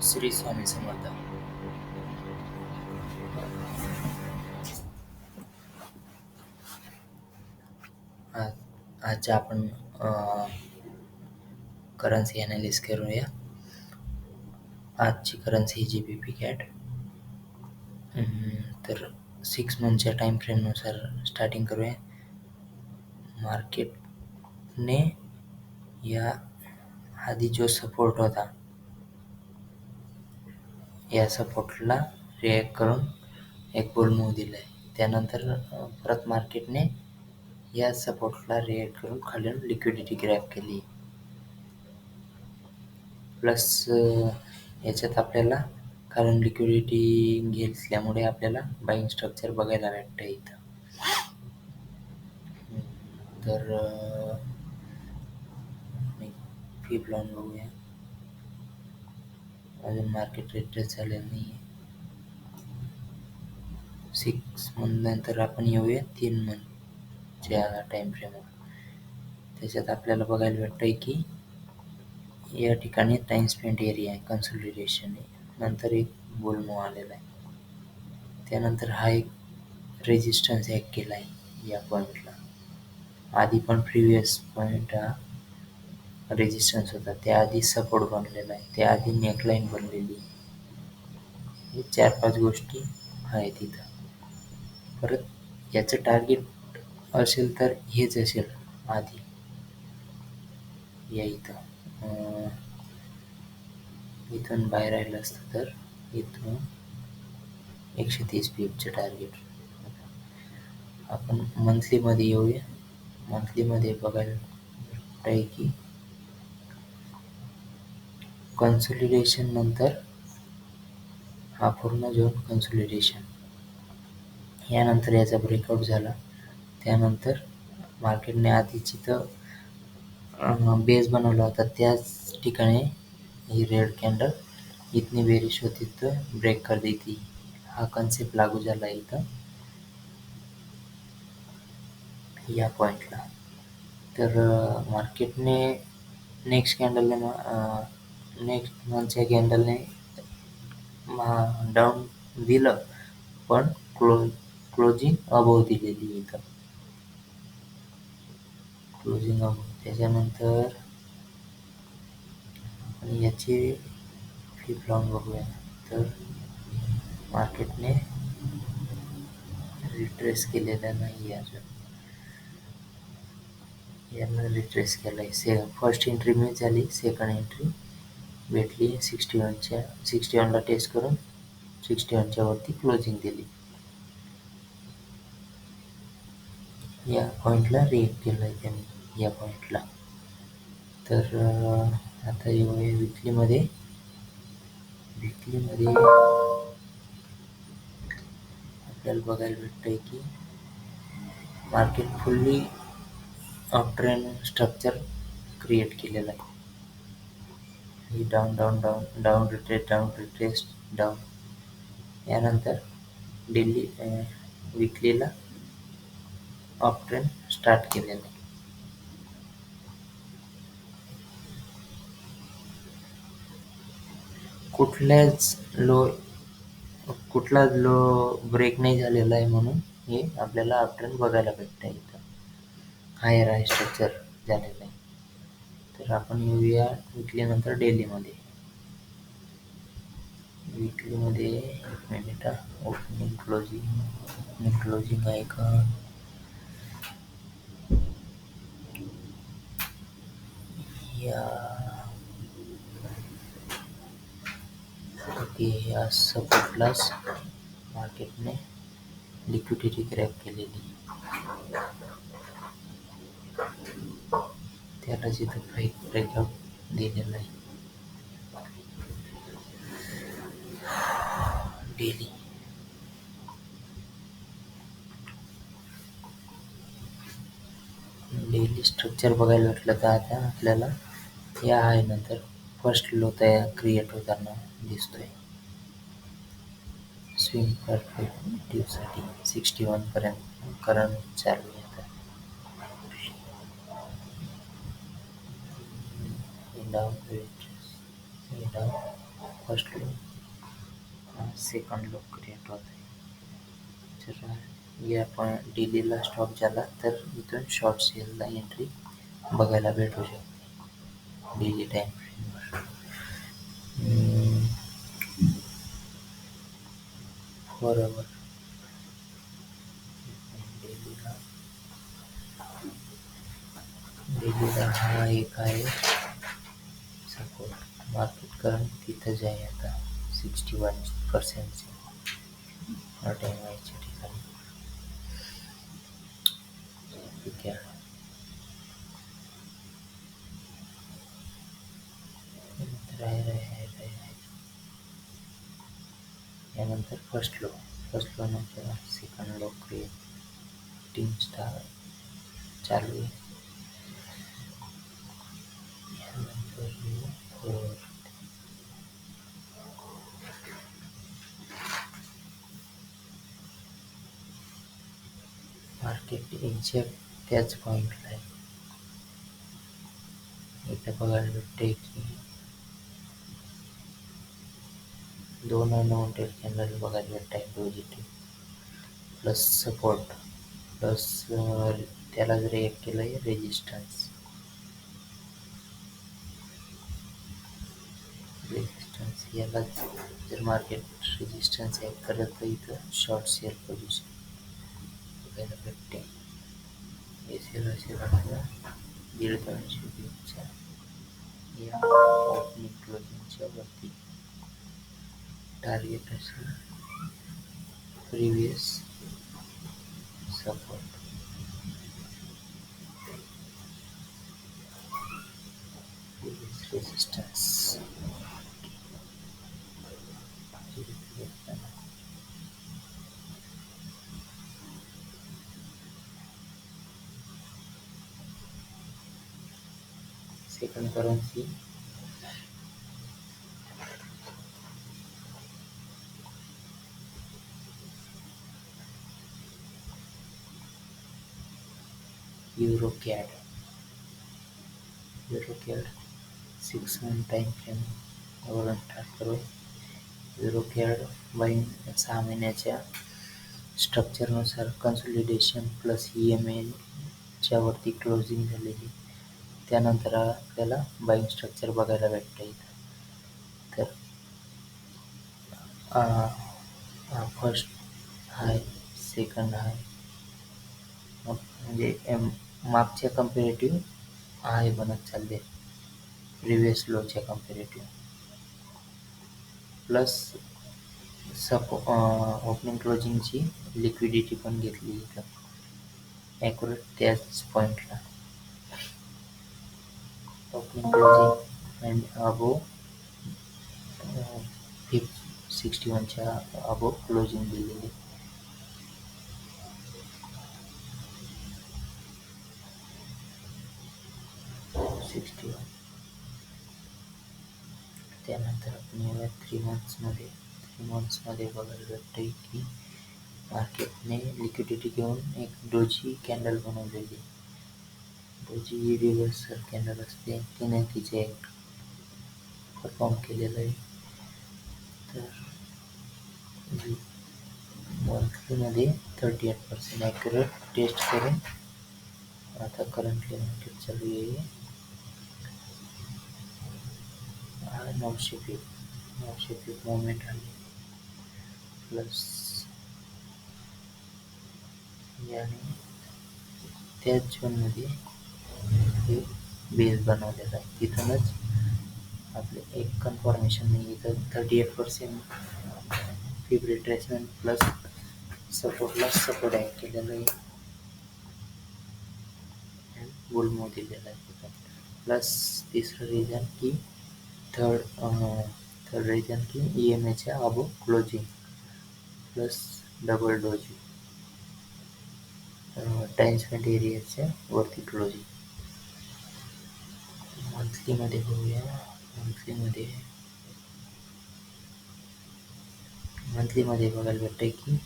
श्री स्वामी समर्थ. आज आज आपण करन्सी ॲनालिसिस करूया. आजची करन्सी ही GBP कॅट. तर 6 मंथच्या टाईम फ्रेमनुसार स्टार्टिंग करूया. मार्केटने या आधी जो सपोर्ट होता या सपोर्टला रिॲक्ट करून एक बुल मूव्ह दिला आहे. त्यानंतर परत मार्केटने या सपोर्टला रिॲक्ट करून खालून लिक्विडिटी ग्रॅब केली. प्लस याच्यात आपल्याला कारण लिक्विडिटी घेतल्यामुळे आपल्याला बाईंग स्ट्रक्चर बघायला भेटतं इथं. तर फी प्लॉन बघूया. अजून मार्केट रिट्रेस झालेलं नाही आहे. 6 मंथ नंतर आपण येऊया 3 मंथच्या टाईम फ्रेमवर. त्याच्यात आपल्याला बघायला भेटतं आहे की या ठिकाणी टाईम स्पेंट एरिया आहे, कन्सोलिडेशन आहे. नंतर एक बुल मूव्ह आलेला आहे. त्यानंतर हा एक रेजिस्टन्स ॲक्ट केला आहे या पॉईंटला. आधी पण प्रिव्हियस पॉईंट हा रेजिस्टन्स होता, त्याआधी सपोर्ट बनलेला आहे, त्याआधी नेकलाईन बनलेली. हे 4-5 गोष्टी आहेत इथं. परत याचं टार्गेट असेल तर हेच असेल आधी या इथून बाहेर राहिलं असतं तर इथून 130 पीपचं टार्गेट. आपण मंथलीमध्ये येऊया. मंथलीमध्ये बघायला भेटतं आहे की कन्सोलिडेशन नंतर हा पूर्ण झोन कन्सोलिडेशन, यानंतर याचा ब्रेकआउट झाला. त्यानंतर मार्केटने आधी जिथं बेस बनवला होता त्याच ठिकाणी ही रेड कॅन्डल इतनी बेरिश होती तर ब्रेक कर दी थी. हा कन्सेप्ट लागू झाला इथं या पॉईंटला. तर मार्केटने नेक्स्ट मंथच्या कॅन्डलने डाऊन दिलं, पण क्लोजिंग अबोव दिलेली इथं. Closing above. त्याच्यानंतर आपण याची फी प्लॉन बघूया. तर मार्केटने रिट्रेस केलेला नाही अजून. यानं रिट्रेस केला आहे. फर्स्ट एंट्री मिस झाली, सेकंड एंट्री भेटली 61ला टेस्ट करून 61च्या वरती क्लोजिंग दिली. या पॉईंटला रिॲक्ट केलं आहे त्यांनी या पॉईंटला. तर आता येऊया विकलीमध्ये आपल्याला बघायला भेटतं आहे की market fully up trend structure create केलेलं आहे. ही डाऊन रिट्रेस डाऊन. यानंतर डेली विकलीला अप ट्रेंड स्टार्ट केलेलं आहे. कुठलाच लो ब्रेक नाही झालेला आहे, म्हणून हे आपल्याला अप ट्रेंड बघायला भेटतं आहे इथं. हायर हाय स्ट्रक्चर झालेलं आहे. तर आपण येऊया विकलीनंतर डेलीमध्ये. विकलीमध्ये एक मिनिट, ओपनिंग क्लोजिंग आहे का? या ओके, या सपोर्टलाच मार्केटने लिक्विडिटी ग्रॅब केलेली, त्याला जिथं ब्रेकआउट दिलेला आहे. डेली स्ट्रक्चर बघायला भेटलं तर आता आपल्याला या हाय नंतर फर्स्ट लो तयार क्रिएट होताना दिसतोय. स्विंग पर्स्पेक्टिव्हसाठी 61 पर्यंत करंट चालू आहे. Down first low second low create होत आहे. जर या पण डेलीला स्टॉप झाला तर इथून शॉर्ट सेलला एंट्री बघायला भेटू शकते डेली टाईम फ्रेमवर. बरोबर. डेलीला डेलीला हा एक आहे सपोर्ट. मार्केट करंट तिथंच आहे आता 61%. हा टाईम व्हायच्या ठिकाणी ठीक आहे. यानंतर फर्स्ट लो नंतर सेकंड लो क्रिएटिंग स्टार चालू आहे. यानंतर फोर्थ मार्केट एक्झॅक्ट त्याच पॉईंटला आहे. इथं बघायला भेटते की दोन अनवॉन्टेड कॅन्डल बघायला भेटत आहे डोजीटी प्लस सपोर्ट प्लस त्याला जर एक केलं आहे रेजिस्टन्स याला जर मार्केट रेजिस्टन्स ॲड करत तर इथं शॉर्ट सेल पोझिशन बघायला भेटते. एसीएल असेल आपल्याला 1,220च्या या ओपनिंग क्लोजिंगच्या वरती टार्गेट असेल previous support. Previous resistance second currency euro CAD 6 month time frame वरून स्टार्ट करू. यूरो कॅड बाईंग 6 महिन्याच्या स्ट्रक्चरनुसार कन्सोलिडेशन प्लस EMA वरती क्लोजिंग झालेली. त्यानंतर आपल्याला बाईंग स्ट्रक्चर बघायला भेटतं इथं. तर फर्स्ट हाय सेकंड हाय म्हणजे मागच्या कम्पेरेटिव्ह हाय बनत चालले प्रिव्हियस लोच्या कम्पेरेटिव्ह प्लस ओपनिंग क्लोजिंगची लिक्विडिटी पण घेतली इथं ॲक्युरेट त्याच पॉईंटला. ओपनिंग क्लोजिंग अँड अबो 61च्या अबो क्लोजिंग दिलेली. त्यानंतर आपण येऊया 3 मंथ्समध्ये बघायला भेटतंय की मार्केटने लिक्विडिटी घेऊन एक डोजी कॅन्डल बनवलेली. डोजी रिव्हर्सल कॅन्डल असते तिने तिचे एक परफॉर्म केलेलं आहे. तर मंथलीमध्ये 38% ॲक्युरेट टेस्ट करून आता करंटली मार्केट चालू आहे 900 पीक मुवमेंट आली प्लस याने त्याच झोनमध्ये हे बेस बनवलेला आहे. तिथूनच आपले एक कन्फर्मेशन नाही इथं 38% फिब रिट्रेसमेंट प्लस सपोर्टला सपोर्ट ॲड केलेलं आहे बुल मूव दिलेला आहे तिथं. प्लस तिसरं रिझन की थर्ड रिझन की EMAच्या above closing plus double doji time spent एरियाच्या वरती क्लोजिंग. मंथलीमध्ये बघूया. मंथलीमध्ये बघायला भेटतंय की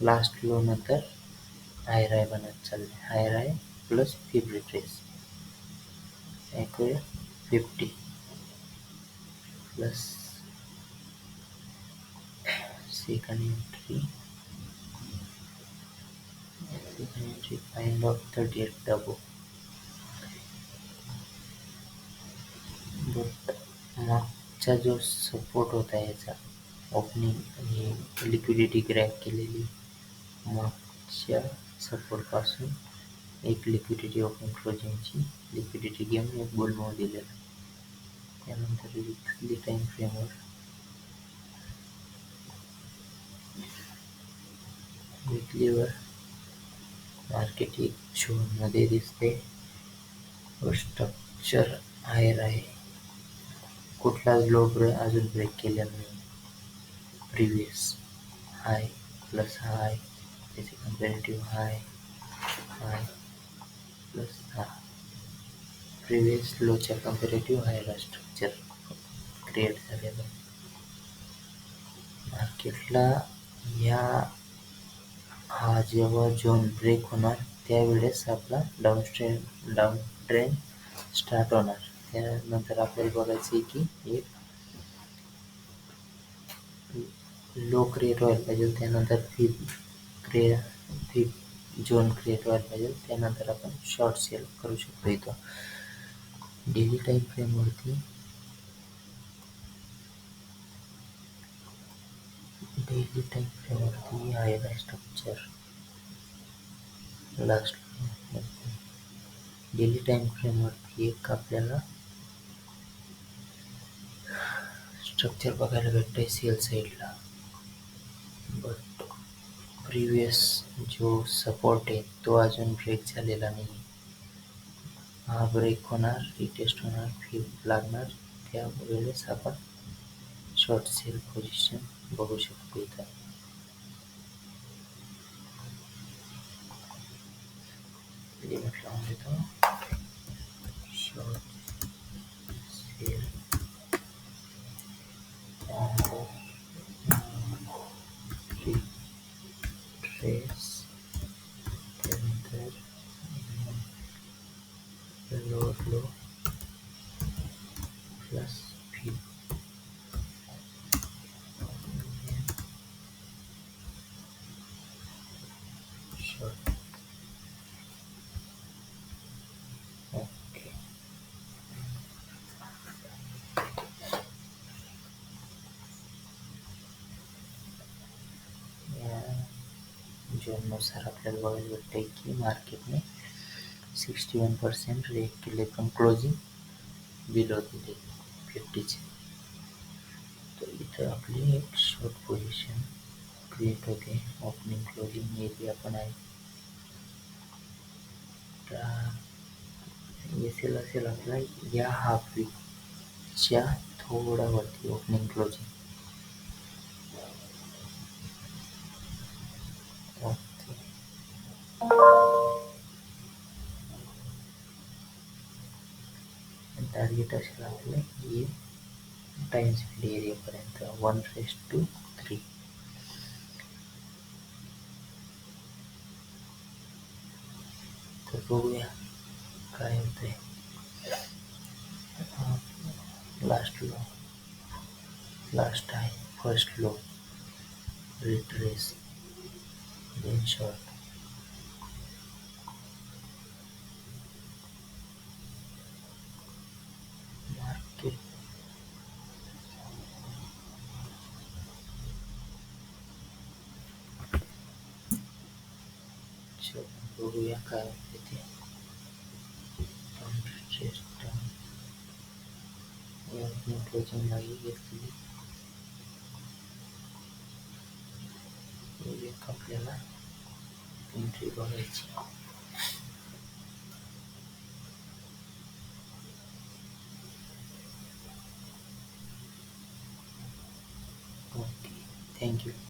लास्ट लो नंतर हायर हाय बनत चालले. Higher high plus fib retrace accurate 50 plus second entry find of 38 double. But मागचा जो सपोर्ट होता याचा ओपनिंग आणि लिक्विडिटी क्रॅक केलेली मागच्या सपोर्टपासून एक लिक्विडिटी ओपनिंग क्लोजिंगची लिक्विडिटी घेऊन एक बुल मूव्ह दिलेला. त्यानंतर विकली टाइम फ्रेमवर विकलीवर मार्केट एक झोनमध्ये दिसते व स्ट्रक्चर हायर आहे. कुठलाच लो अजून ब्रेक केलेला नाही. प्रिव्हियस हाय प्लस हाय त्याचे कंपॅरेटिव्ह हाय प्लस हा प्रिव्हियस लोच्या कंपॅरेटिव्ह हायला स्ट्रक्चर क्रिएट झालेलं. मार्केटला हा जेव्हा झोन ब्रेक होणार त्यावेळेस आपला डाऊन ट्रेंड स्टार्ट होणार. त्यानंतर आपल्याला बघायचं आहे की एक लो क्रिएट व्हायला पाहिजे, त्यानंतर फिफ्थ झोन क्रिएट व्हायला पाहिजे, त्यानंतर आपण शॉर्ट सेल करू शकतो. इथं डेली टाइम फ्रेमवरती आहे ना स्ट्रक्चर लास्ट डेली टाइम फ्रेमवरती एक आपल्याला स्ट्रक्चर बघायला भेटतंय सेल साईडला. बट प्रिव्हियस जो सपोर्ट आहे तो अजून ब्रेक झालेला नाही. हा ब्रेक होणार, रिटेस्ट होणार, फिफ्थ लागणार, त्यावेळेस आपण शॉर्ट सेल पोझिशन बघू शकतो. इथं लिमिट लावून देतो. शॉर्ट सेल ट्रेस त्यानंतर lower low plus fifth short. Okay, या झोननुसार आपल्याला बघायला भेटतंय की मार्केटने 61% रेट केले पण क्लोजिंग बिलो दिले 50चे. तर इथं आपली एक शॉर्ट पोझिशन क्रिएट होते. ओपनिंग क्लोजिंग एरिया पण आहे. असेल आपला या हाफ वीकच्या थोडा वरती ओपनिंग क्लोजिंग. ओके, टार्गेट असेल आपलं हे टाइम स्पीड एरियापर्यंत 1:3. तर बघूया काय होतंय. Last low, last high, first low, retrace, then short. Market बघूया काय होते ते. क्लोजिंग नाही घेतली एक आपल्याला एंट्री बघायची. Okay, thank you.